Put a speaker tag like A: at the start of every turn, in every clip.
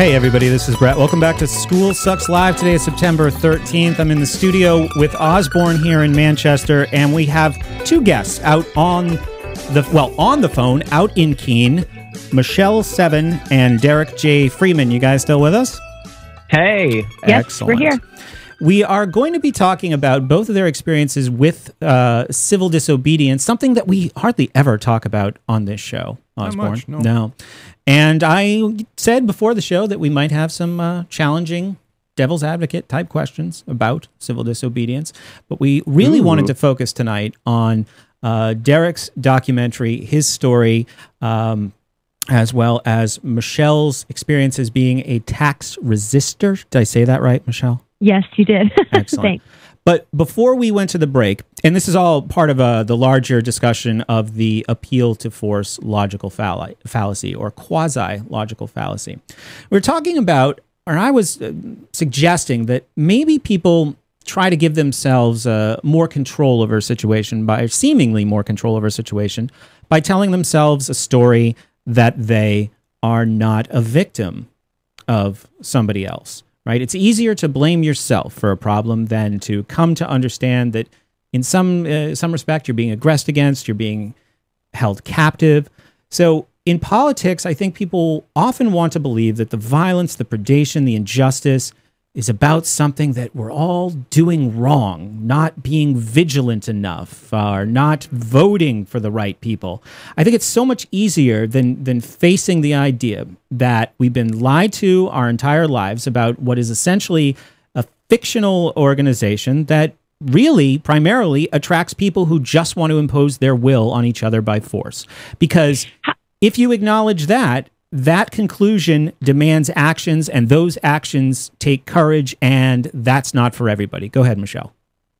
A: Hey everybody, this is Brett. Welcome back to School Sucks Live. Today is September 13th. I'm in the studio with Osborne here in Manchester, and we have two guests out on the phone, out in Keene, Michele Seven and Derrick J. Freeman. You guys still with us?
B: Hey.
C: Yes,
A: excellent.
C: we're here.
A: We are going to be talking about both of their experiences with civil disobedience, something that we hardly ever talk about on this show, Osborne.
B: Not much, no.
A: And I said before the show that we might have some challenging devil's advocate type questions about civil disobedience, but we really wanted to focus tonight on Derrick's documentary, his story, as well as Michele's experience as being a tax resistor. Did I say that right, Michele?
C: Yes, you did.
A: Excellent.
C: Thanks.
A: But before we went to the break, and this is all part of the larger discussion of the appeal to force logical fallacy or quasi-logical fallacy. We're talking about, or I was suggesting that maybe people try to give themselves more control over a situation by seemingly more control over a situation by telling themselves a story that they are not a victim of somebody else. Right? It's easier to blame yourself for a problem than to come to understand that in some respect you're being aggressed against, you're being held captive. So in politics, I think people often want to believe that the violence, the predation, the injustice is about something that we're all doing wrong, not being vigilant enough, or not voting for the right people. I think it's so much easier than facing the idea that we've been lied to our entire lives about what is essentially a fictional organization that really primarily attracts people who just want to impose their will on each other by force. Because if you acknowledge that, that conclusion demands actions, and those actions take courage, and that's not for everybody. Go ahead, Michele.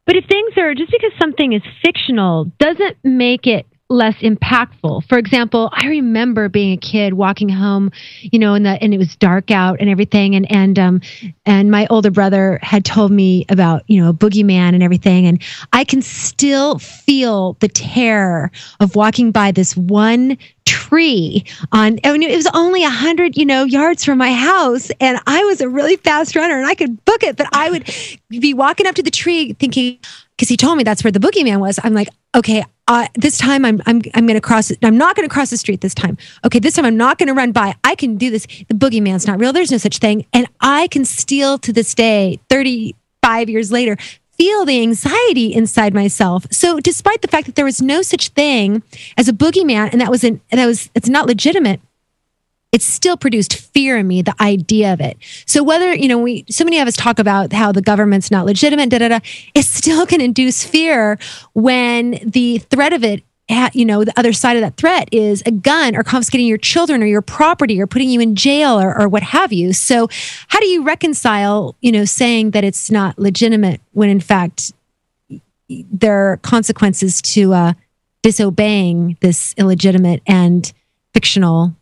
C: But if things are, just because something is fictional doesn't make it less impactful. For example, I remember being a kid walking home, you know, and it was dark out and everything, and my older brother had told me about, you know, a boogeyman and everything, and I can still feel the terror of walking by this one tree it was only 100, yards from my house, and I was a really fast runner and I could book it, but I would be walking up to the tree thinking, because he told me that's where the boogeyman was. I'm like, okay, this time I'm going to cross it. I'm not going to cross the street this time. Okay, this time I'm not going to run by. I can do this. The boogeyman's not real. There's no such thing. And I can still, to this day, 35 years later, feel the anxiety inside myself. So despite the fact that there was no such thing as a boogeyman, and it's not legitimate, it still produced fear in me, the idea of it. So whether, so many of us talk about how the government's not legitimate, it still can induce fear when the threat of it, the other side of that threat is a gun or confiscating your children or your property or putting you in jail or what have you. So how do you reconcile, saying that it's not legitimate when in fact there are consequences to disobeying this illegitimate and fictional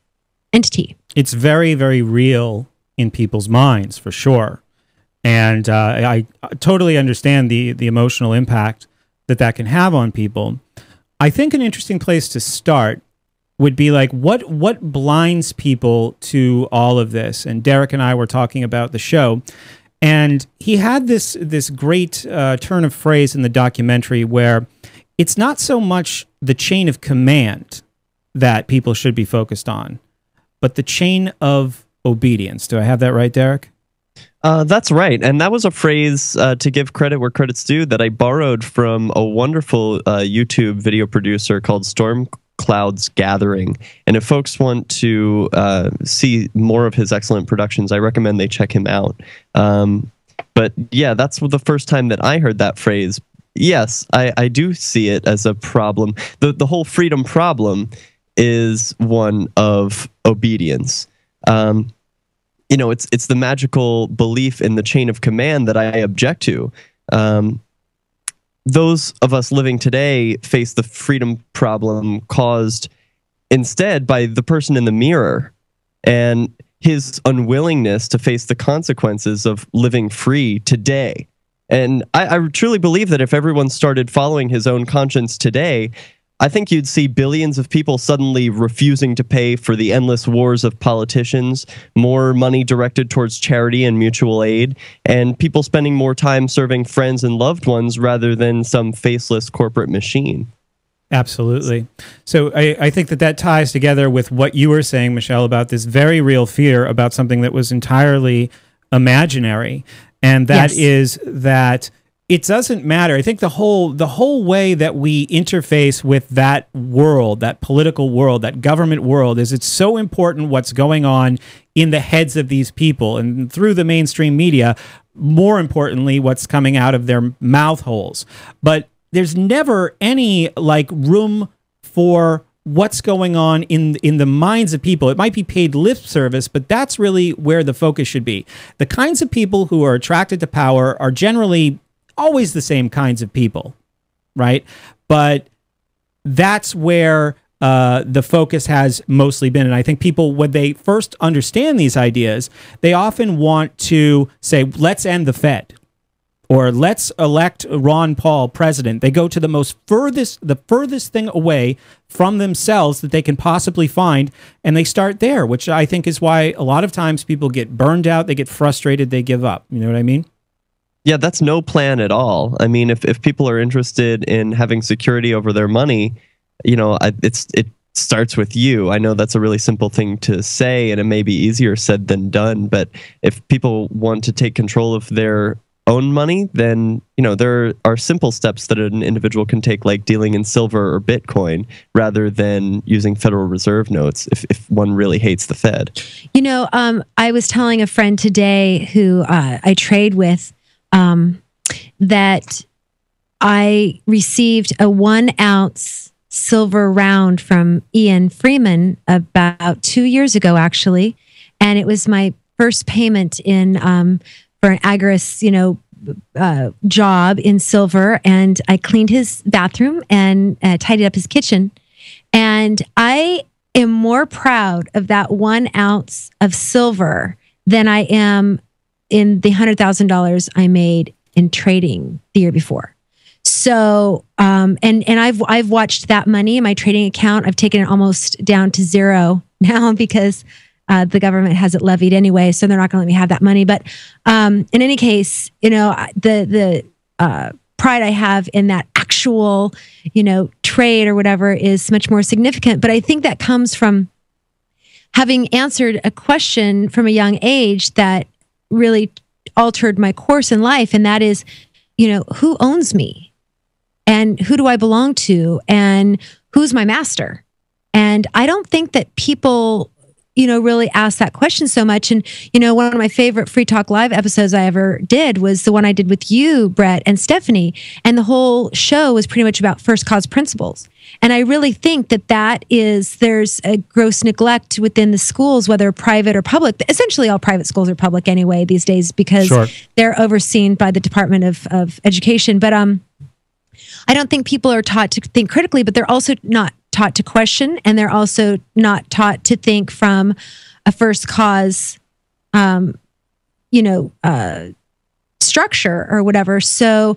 C: entity?
A: It's very, very real in people's minds, for sure. And I totally understand the emotional impact that can have on people. I think an interesting place to start would be like, what blinds people to all of this? And Derrick and I were talking about the show, and he had this great turn of phrase in the documentary where it's not so much the chain of command that people should be focused on, but the chain of obedience. Do I have that right, Derrick?
B: That's right. And that was a phrase, to give credit where credit's due, that I borrowed from a wonderful YouTube video producer called Storm Clouds Gathering. And if folks want to see more of his excellent productions, I recommend they check him out. But yeah, that's the first time that I heard that phrase. Yes, I do see it as a problem. The whole freedom problem is one of obedience. It's the magical belief in the chain of command that I object to. Those of us living today face the freedom problem caused instead by the person in the mirror and his unwillingness to face the consequences of living free today. And I truly believe that if everyone started following his own conscience today, I think you'd see billions of people suddenly refusing to pay for the endless wars of politicians, more money directed towards charity and mutual aid, and people spending more time serving friends and loved ones rather than some faceless corporate machine.
A: Absolutely. So I think that ties together with what you were saying, Michele, about this very real fear about something that was entirely imaginary, and that is that it doesn't matter. I think the whole way that we interface with that world, that political world, that government world, is it's so important what's going on in the heads of these people and through the mainstream media, more importantly, what's coming out of their mouth holes. But there's never any room for what's going on in the minds of people. It might be paid lip service, but that's really where the focus should be. The kinds of people who are attracted to power are generally always the same kinds of people, right? But that's where the focus has mostly been. And I think people, when they first understand these ideas, they often want to say, let's end the Fed, or let's elect Ron Paul president. They go to the furthest thing away from themselves that they can possibly find, and they start there, which I think is why a lot of times people get burned out, they get frustrated, they give up. You know what I mean?
B: Yeah, that's no plan at all. I mean, if people are interested in having security over their money, you know, it starts with you. I know that's a really simple thing to say, and it may be easier said than done. But if people want to take control of their own money, then, you know, there are simple steps that an individual can take, like dealing in silver or Bitcoin, rather than using Federal Reserve notes if one really hates the Fed.
C: You know, I was telling a friend today who I trade with, that I received a 1 ounce silver round from Ian Freeman about 2 years ago, actually. And it was my first payment in, for an Agris, job in silver. And I cleaned his bathroom and tidied up his kitchen. And I am more proud of that 1 ounce of silver than I am in the $100,000 I made in trading the year before. So, and I've watched that money in my trading account. I've taken it almost down to zero now because the government has it levied anyway, so they're not going to let me have that money. But in any case, you know, the pride I have in that actual, trade or whatever is much more significant. But I think that comes from having answered a question from a young age that really altered my course in life. And that is, who owns me? And who do I belong to? And who's my master? And I don't think that people, really ask that question so much. And, one of my favorite Free Talk Live episodes I ever did was the one I did with you, Brett, and Stephanie. And the whole show was pretty much about first cause principles. And I really think that there's a gross neglect within the schools, whether private or public. Essentially, all private schools are public anyway these days because they're overseen by the Department of Education. But I don't think people are taught to think critically, but they're also not taught to question, and they're also not taught to think from a first cause, structure or whatever. So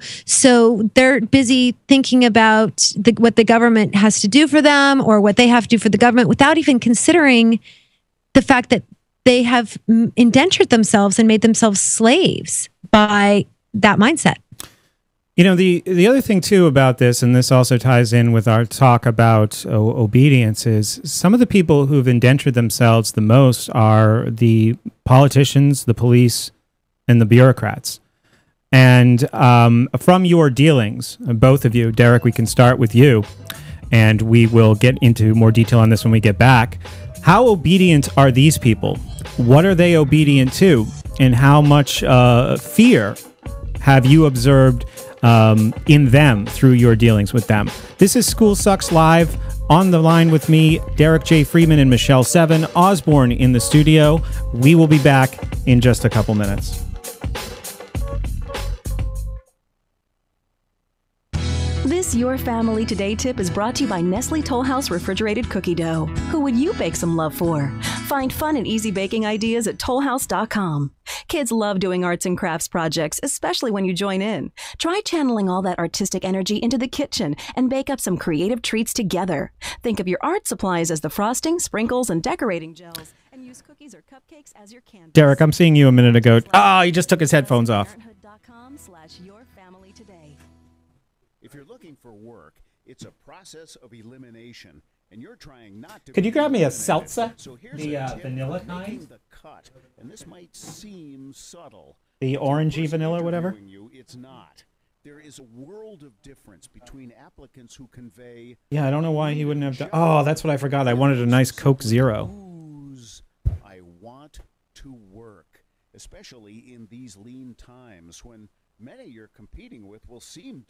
C: they're busy thinking about what the government has to do for them or what they have to do for the government without even considering the fact that they have indentured themselves and made themselves slaves by that mindset.
A: The other thing, too, about this, and this also ties in with our talk about obedience, is some of the people who've indentured themselves the most are the politicians, the police, and the bureaucrats. And from your dealings, both of you, Derrick, we can start with you, and we will get into more detail on this when we get back. How obedient are these people? What are they obedient to? And how much fear have you observed in them through your dealings with them? This is School Sucks Live. On the line with me, Derrick J. Freeman and Michele Seven. Osborne in the studio. We will be back in just a couple minutes.
D: This Your Family Today tip is brought to you by Nestle Toll House Refrigerated Cookie Dough. Who would you bake some love for? Find fun and easy baking ideas at tollhouse.com. Kids love doing arts and crafts projects, especially when you join in. Try channeling all that artistic energy into the kitchen and bake up some creative treats together. Think of your art supplies as the frosting, sprinkles, and decorating gels, and use cookies or cupcakes as your canvas.
A: Derrick, I'm seeing you a minute ago. Oh, he just took his headphones off.
D: Parenthood.com/yourfamilytoday.
E: If you're looking for work, it's a process of elimination, and you're trying not to.
A: Could you grab me a
E: eliminated.
A: seltzer?
E: So here's
A: The
E: a tip
A: vanilla
E: for
A: kind?
E: making the cut, and this might seem subtle.
A: The orangey vanilla or whatever?
E: You, it's not. There is a world of difference between applicants who convey.
A: Yeah, I don't know why he wouldn't have done. Oh, that's what I forgot. I wanted a nice Coke Zero.
E: I want to work, especially in these lean times when many you're competing with will seem